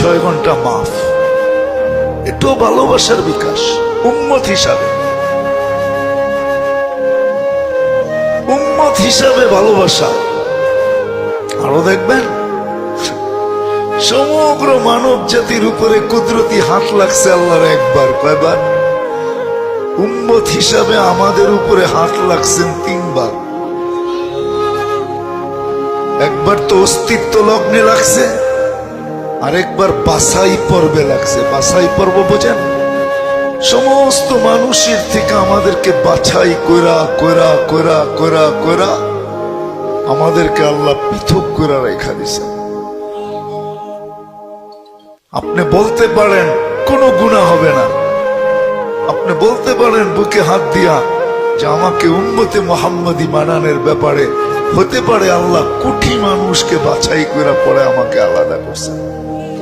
6 ঘন্টা মাফ, এটাও ভালোবাসার বিকাশ। উম্মত হিসাবে, উম্মত হিসাবে ভালোবাসা। আরো দেখবেন সমগ্র মানব জাতির উপরে কুদরতি হাত লাগছে আল্লাহর একবার, কয়বার? উম্মত হিসাবে আমাদের উপরে হাত লাগছেন 3 বার। একবার তো অস্তিত্ব লগ্নে লাগছে, আরেকবার বাছাই পর্বে লাগছে। বাছাই পর্ব বোঝেন? সমস্ত মানুষের থেকে আমাদেরকে বাছাই কইরা কইরা কইরা কইরা কইরা আমাদেরকে আল্লাহ পৃথক করে রেখা দিয়েছেন। আপনি বলতে পারেন কোনো গুনাহ হবে না, আপনি বলতে পারেন বুকে হাত দিয়া যে আমাকে উম্মতে মুহাম্মাদি মানানোর ব্যাপারে হতে পারে আল্লাহ কোটি মানুষকে বাছাই করে পরে আমাকে আলাদা করছেন।